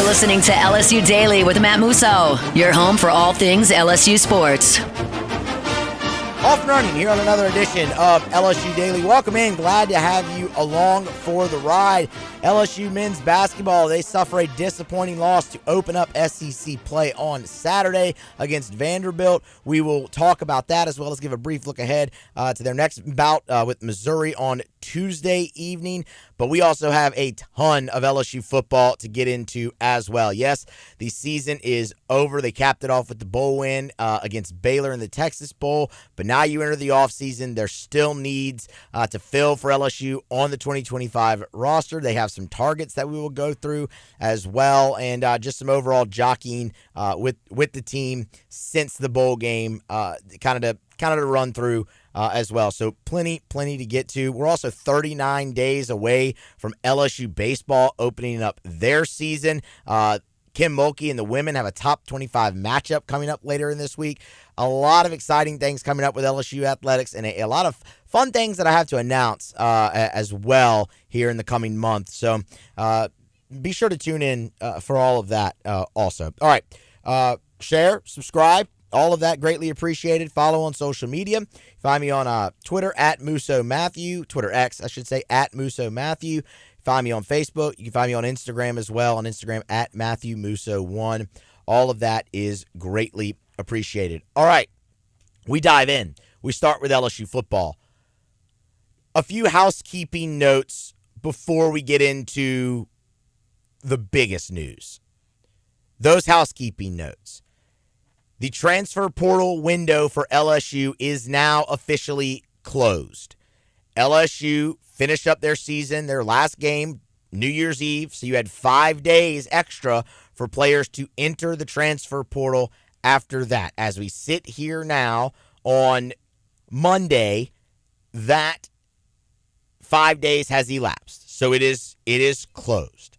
listening to LSU Daily with Matt Musso, your home for all things LSU sports. Off and running here on another edition of LSU Daily. Welcome in. Glad to have you along for the ride. LSU men's basketball, they suffer a disappointing loss to open up SEC play on Saturday against Vanderbilt. We will talk about that as well as give a brief look ahead to their next bout with Missouri on Tuesday evening. But we also have a ton of LSU football to get into as well. Yes, the season is over. They capped it off with the bowl win against Baylor in the Texas Bowl. But now you enter the offseason. There's still needs to fill for LSU on the 2025 roster. They have some targets that we will go through as well, and just some overall jockeying with the team since the bowl game, kind of to run through as well. So plenty to get to. We're also 39 days away from LSU baseball opening up their season. Kim Mulkey and the women have a top 25 matchup coming up later in this week. A lot of exciting things coming up with LSU athletics and a lot of fun things that I have to announce as well here in the coming month. So be sure to tune in for all of that also. All right. Share, subscribe, all of that greatly appreciated. Follow on social media. Find me on Twitter at Musso Matthew, Twitter X, I should say, at Musso Matthew. Find me on Facebook. You can find me on Instagram as well, on Instagram at Matthew Musso1. All of that is greatly appreciated. All right, we dive in. We start with LSU football. A few housekeeping notes before we get into the biggest news. Those housekeeping notes. The transfer portal window for LSU is now officially closed. LSU finished up their season, their last game, New Year's Eve, so you had 5 days extra for players to enter the transfer portal after that. As we sit here now on Monday, that 5 days has elapsed, so it is closed.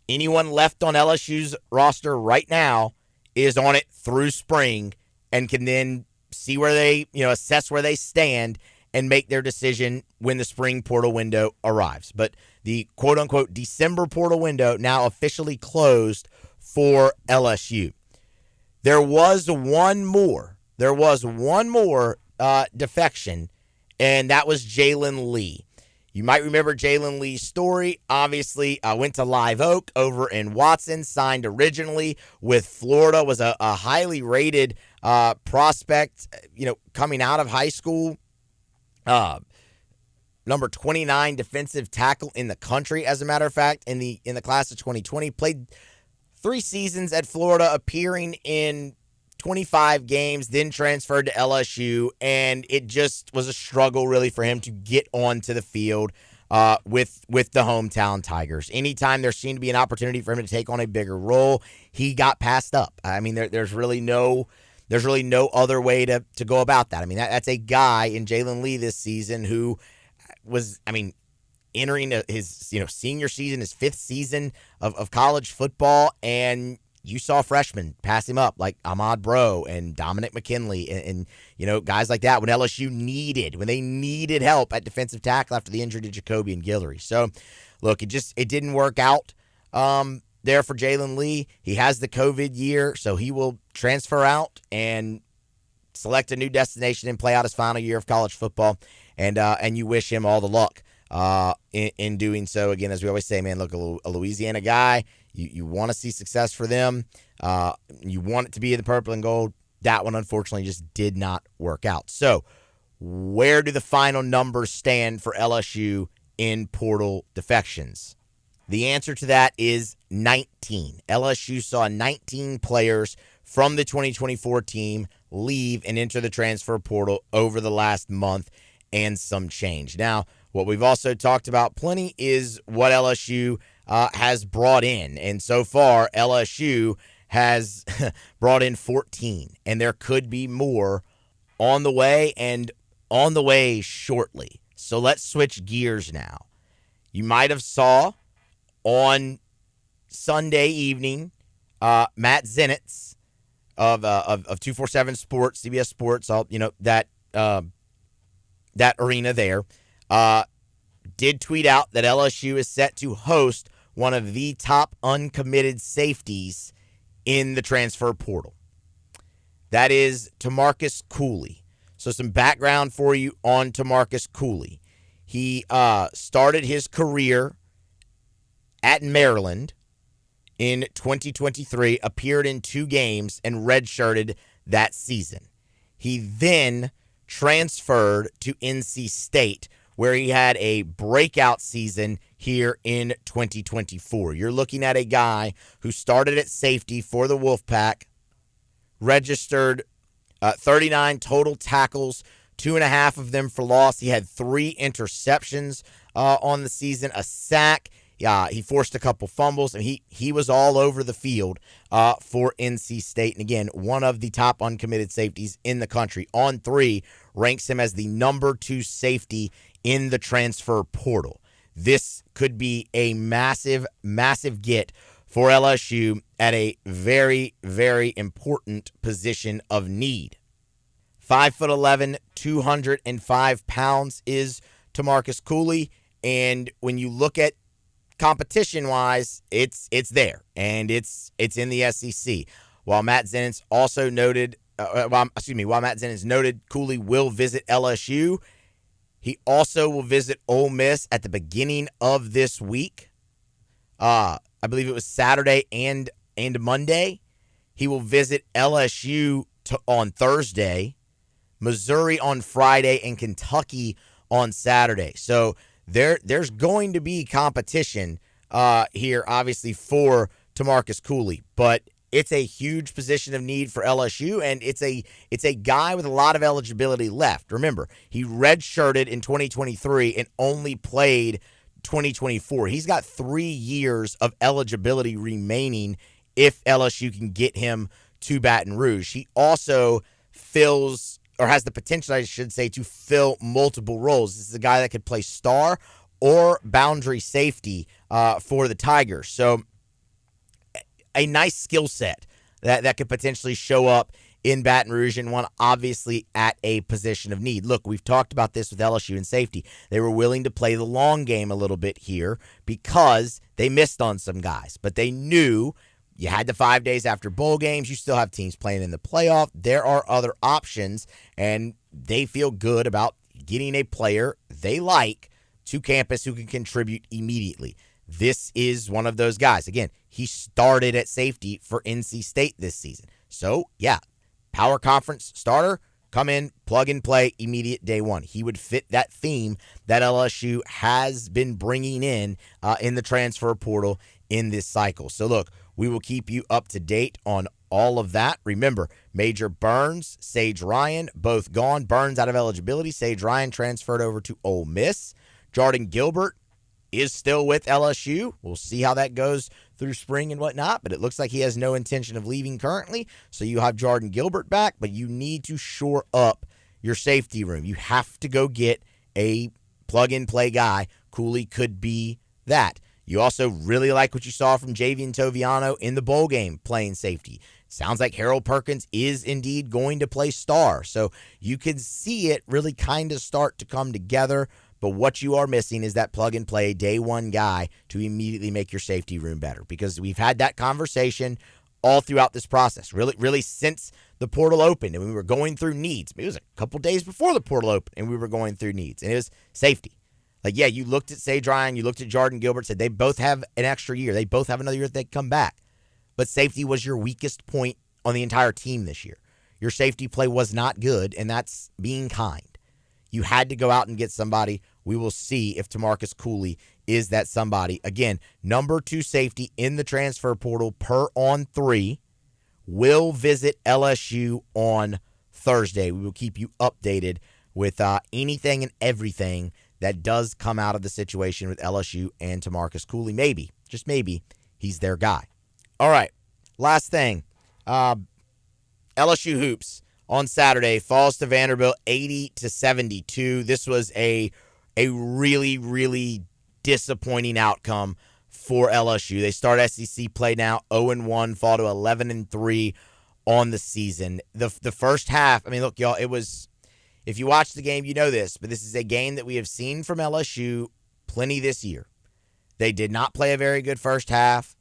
Anyone left on LSU's roster right now is on it through spring and can then see where they, assess where they stand and make their decision when the spring portal window arrives. But the quote-unquote December portal window now officially closed for LSU. There was one more defection, and that was Jalen Lee. You might remember Jalen Lee's story. Obviously, went to Live Oak over in Watson, signed originally with Florida, was a highly rated prospect, coming out of high school. Number 29 defensive tackle in the country, as a matter of fact, in the class of 2020. Played 3 seasons at Florida, appearing in 25 games, then transferred to LSU, and it just was a struggle really for him to get onto the field with the hometown Tigers. Anytime there seemed to be an opportunity for him to take on a bigger role, he got passed up. I mean, there's really no other way to go about that. I mean, that's a guy in Jalen Lee this season who was, entering his senior season, his 5th season of college football, and you saw freshmen pass him up like Ahmad Bro and Dominic McKinley and guys like that when LSU needed help at defensive tackle after the injury to Jacoby and Guillory. So, look, it didn't work out there for Jalen Lee. He has the COVID year, so he will transfer out and select a new destination and play out his final year of college football. And you wish him all the luck in doing so. Again, as we always say, man, look, a Louisiana guy, you want to see success for them. You want it to be in the purple and gold. That one, unfortunately, just did not work out. So where do the final numbers stand for LSU in portal defections? The answer to that is 19. LSU saw 19 players from the 2024 team leave and enter the transfer portal over the last month and some change. Now, what we've also talked about plenty is what LSU has brought in. And so far, LSU has brought in 14. And there could be more on the way and on the way shortly. So let's switch gears now. You might have saw on Sunday evening, Matt Zenitz of 247 Sports, CBS Sports, that arena there, did tweet out that LSU is set to host one of the top uncommitted safeties in the transfer portal. That is Tamarcus Cooley. So some background for you on Tamarcus Cooley. He started his career at Maryland in 2023, appeared in 2 games, and redshirted that season. He then transferred to NC State, where he had a breakout season here in 2024. You're looking at a guy who started at safety for the Wolfpack, registered 39 total tackles, 2.5 of them for loss. He had 3 interceptions on the season, a sack. He forced a couple fumbles, and he was all over the field for NC State. And again, one of the top uncommitted safeties in the country. On 3, ranks him as the number 2 safety in the transfer portal. This could be a massive, massive get for LSU at a very, very important position of need. 5'11", 205 pounds is Tamarcus Cooley, and when you look at competition-wise, it's there, and it's in the SEC. While Matt Zenitz also noted, while Matt Zenitz noted Cooley will visit LSU, he also will visit Ole Miss at the beginning of this week. I believe it was Saturday and Monday. He will visit LSU on Thursday, Missouri on Friday, and Kentucky on Saturday. So there's going to be competition here, obviously, for Tamarcus Cooley, but it's a huge position of need for LSU, and it's a guy with a lot of eligibility left. Remember, he redshirted in 2023 and only played 2024. He's got 3 years of eligibility remaining if LSU can get him to Baton Rouge. He also fills, or has the potential, I should say, to fill multiple roles. This is a guy that could play star or boundary safety for the Tigers. So a nice skill set that could potentially show up in Baton Rouge, and one obviously at a position of need. Look, we've talked about this with LSU and safety. They were willing to play the long game a little bit here because they missed on some guys, but they knew you had the 5 days after bowl games. You still have teams playing in the playoff. There are other options, and they feel good about getting a player they like to campus who can contribute immediately. This is one of those guys. Again, he started at safety for NC State this season. So, yeah, power conference starter, come in, plug and play, immediate day one. He would fit that theme that LSU has been bringing in the transfer portal in this cycle. So, look, we will keep you up to date on all of that. Remember, Major Burns, Sage Ryan, both gone. Burns out of eligibility. Sage Ryan transferred over to Ole Miss. Jordan Gilbert is still with LSU. We'll see how that goes through spring and whatnot, but it looks like he has no intention of leaving currently. So you have Jordan Gilbert back, but you need to shore up your safety room. You have to go get a plug-and-play guy. Cooley could be that. You also really like what you saw from Javian Toviano in the bowl game playing safety. Sounds like Harold Perkins is indeed going to play star. So you can see it really kind of start to come together. But what you are missing is that plug-and-play day one guy to immediately make your safety room better, because we've had that conversation all throughout this process, really since the portal opened and we were going through needs. It was a couple days before the portal opened and we were going through needs, and it was safety. Like, yeah, you looked at Sage Ryan, you looked at Jordan Gilbert, said they both have an extra year. They both have another year that they come back. But safety was your weakest point on the entire team this year. Your safety play was not good, and that's being kind. You had to go out and get somebody. We will see if Tamarcus Cooley is that somebody. Again, number 2 safety in the transfer portal per on 3 will visit LSU on Thursday. We will keep you updated with anything and everything that does come out of the situation with LSU and Tamarcus Cooley. Maybe, just maybe, he's their guy. All right, last thing. LSU Hoops on Saturday falls to Vanderbilt 80-72. This was a really, really disappointing outcome for LSU. They start SEC play now 0-1, fall to 11-3 on the season. The first half, I mean, look, y'all, it was, if you watch the game, you know this, but this is a game that we have seen from LSU plenty this year. They did not play a very good first half.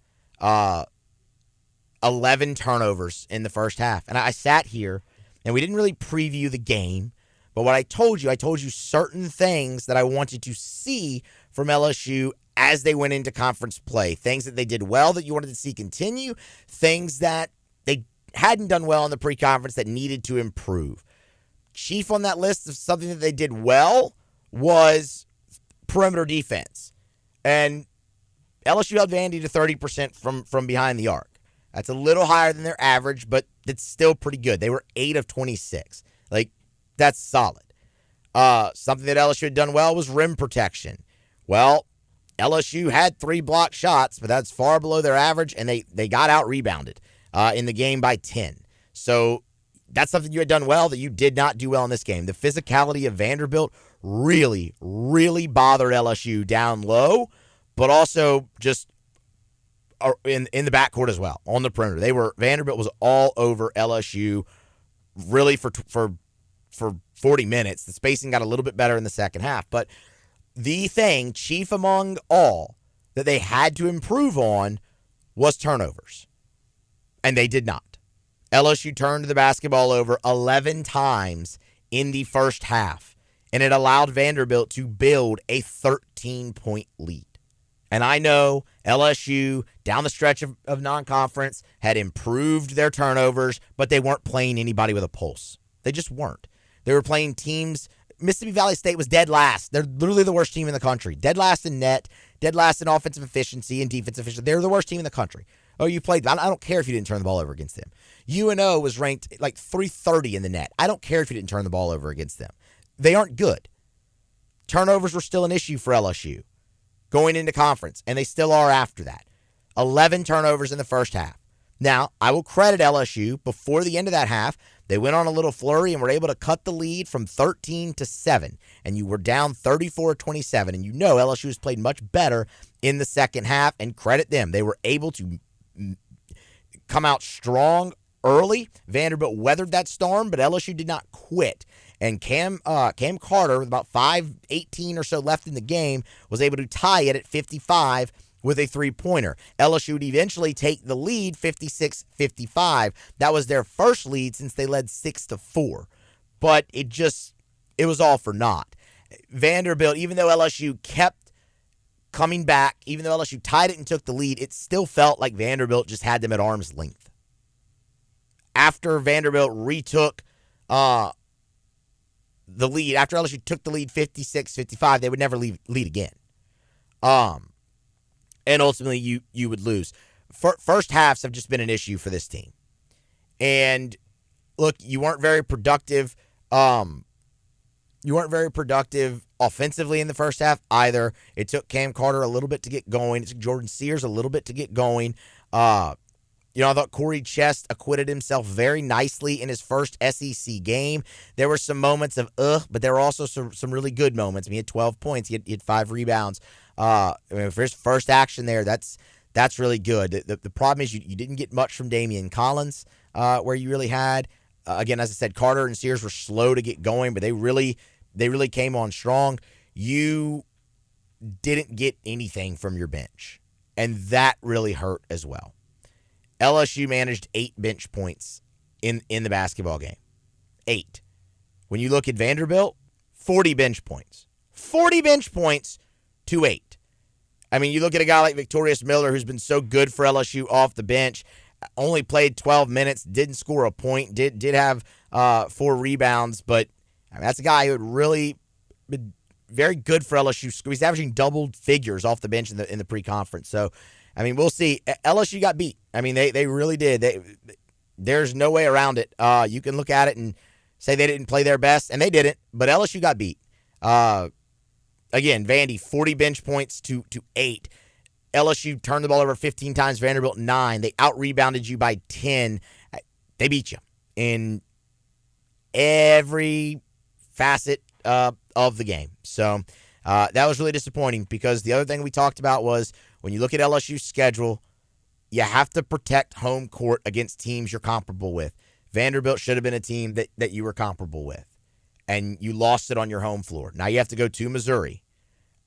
11 turnovers in the first half. And I sat here, and we didn't really preview the game, but what I told you certain things that I wanted to see from LSU as they went into conference play. Things that they did well that you wanted to see continue, things that they hadn't done well in the pre-conference that needed to improve. Chief on that list of something that they did well was perimeter defense. And LSU held Vandy to 30% from behind the arc. That's a little higher than their average, but it's still pretty good. They were 8 of 26. Like, that's solid. Something that LSU had done well was rim protection. Well, LSU had 3 blocked shots, but that's far below their average, and they got out-rebounded in the game by 10. So that's something you had done well that you did not do well in this game. The physicality of Vanderbilt really, really bothered LSU down low, but also just in the backcourt as well, on the perimeter. Vanderbilt was all over LSU really for 40 minutes. The spacing got a little bit better in the second half, but the thing, chief among all, that they had to improve on was turnovers, and they did not. LSU turned the basketball over 11 times in the first half, and it allowed Vanderbilt to build a 13-point lead. And I know LSU, down the stretch of non-conference, had improved their turnovers, but they weren't playing anybody with a pulse. They just weren't. They were playing teams. Mississippi Valley State was dead last. They're literally the worst team in the country. Dead last in net, dead last in offensive efficiency and defensive efficiency. They're the worst team in the country. Oh, you played. I don't care if you didn't turn the ball over against them. UNO was ranked like 330 in the net. I don't care if you didn't turn the ball over against them. They aren't good. Turnovers were still an issue for LSU going into conference, and they still are after that. 11 turnovers in the first half. Now, I will credit LSU. Before the end of that half, they went on a little flurry and were able to cut the lead from 13 to 7, and you were down 34-27, and you know LSU has played much better in the second half, and credit them. They were able to come out strong early. Vanderbilt weathered that storm, but LSU did not quit. And Cam Carter, with about 5:18 or so left in the game, was able to tie it at 55 with a three-pointer. LSU would eventually take the lead 56-55. That was their first lead since they led 6-4. But it was all for naught. Vanderbilt, even though LSU kept coming back, even though LSU tied it and took the lead, it still felt like Vanderbilt just had them at arm's length. After Vanderbilt retook the lead, after LSU took the lead 56-55, they would never lead again. And ultimately you would lose. First halves have just been an issue for this team. And look, you weren't very productive. You weren't very productive offensively in the first half either. It took Cam Carter a little bit to get going. It took Jordan Sears a little bit to get going. I thought Corey Chest acquitted himself very nicely in his first SEC game. There were some moments of but there were also some really good moments. I mean, he had 12 points. He had 5 rebounds. For his first action there, that's really good. The problem is you didn't get much from Damian Collins, where you really had. Again, as I said, Carter and Sears were slow to get going, but they really came on strong. You didn't get anything from your bench, and that really hurt as well. LSU managed 8 bench points in the basketball game. 8. When you look at Vanderbilt, 40 bench points. 40 bench points to 8. I mean, you look at a guy like Victorious Miller, who's been so good for LSU off the bench, only played 12 minutes, didn't score a point, did have 4 rebounds, but I mean, that's a guy who had really been very good for LSU. He's averaging double figures off the bench in the pre-conference. So, I mean, we'll see. LSU got beat. I mean, they really did. There's no way around it. You can look at it and say they didn't play their best, and they didn't, but LSU got beat. Again, Vandy, 40 bench points to 8. LSU turned the ball over 15 times, Vanderbilt 9. They out-rebounded you by 10. They beat you in every facet of the game. So that was really disappointing because the other thing we talked about was when you look at LSU's schedule, you have to protect home court against teams you're comparable with. Vanderbilt should have been a team that you were comparable with, and you lost it on your home floor. Now you have to go to Missouri,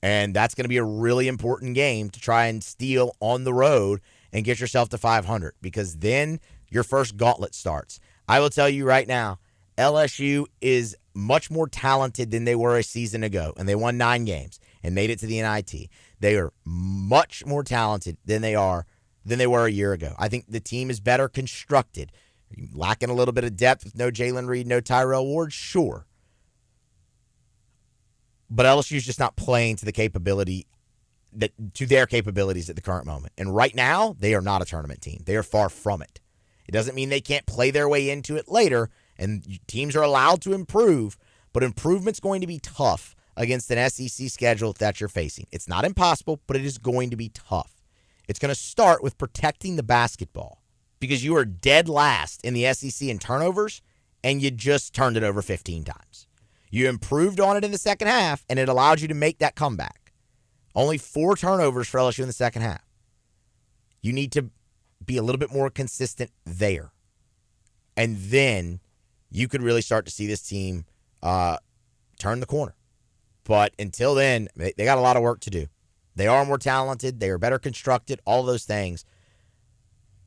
And that's going to be a really important game to try and steal on the road and get yourself to 500, because then your first gauntlet starts. I will tell you right now, LSU is much more talented than they were a season ago, and they won 9 games and made it to the NIT. They are much more talented than they were a year ago. I think the team is better constructed. Lacking a little bit of depth with no Jalen Reed, no Tyrell Ward, sure. But LSU is just not playing to their capabilities at the current moment. And right now, they are not a tournament team. They are far from it. It doesn't mean they can't play their way into it later, and teams are allowed to improve, but improvement's going to be tough against an SEC schedule that you're facing. It's not impossible, but it is going to be tough. It's going to start with protecting the basketball, because you are dead last in the SEC in turnovers, and you just turned it over 15 times. You improved on it in the second half, and it allowed you to make that comeback. Only 4 turnovers for LSU in the second half. You need to be a little bit more consistent there. And then you could really start to see this team turn the corner. But until then, they got a lot of work to do. They are more talented. They are better constructed, all those things.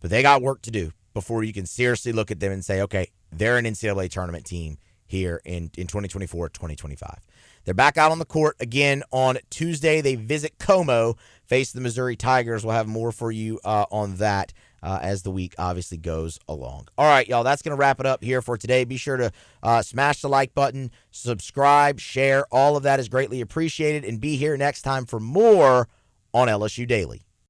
But they got work to do before you can seriously look at them and say, okay, they're an NCAA tournament team here in 2024, 2025. They're back out on the court again on Tuesday. They visit Como, face the Missouri Tigers. We'll have more for you on that as the week obviously goes along. All right, y'all, that's going to wrap it up here for today. Be sure to smash the like button, subscribe, share. All of that is greatly appreciated. And be here next time for more on LSU Daily.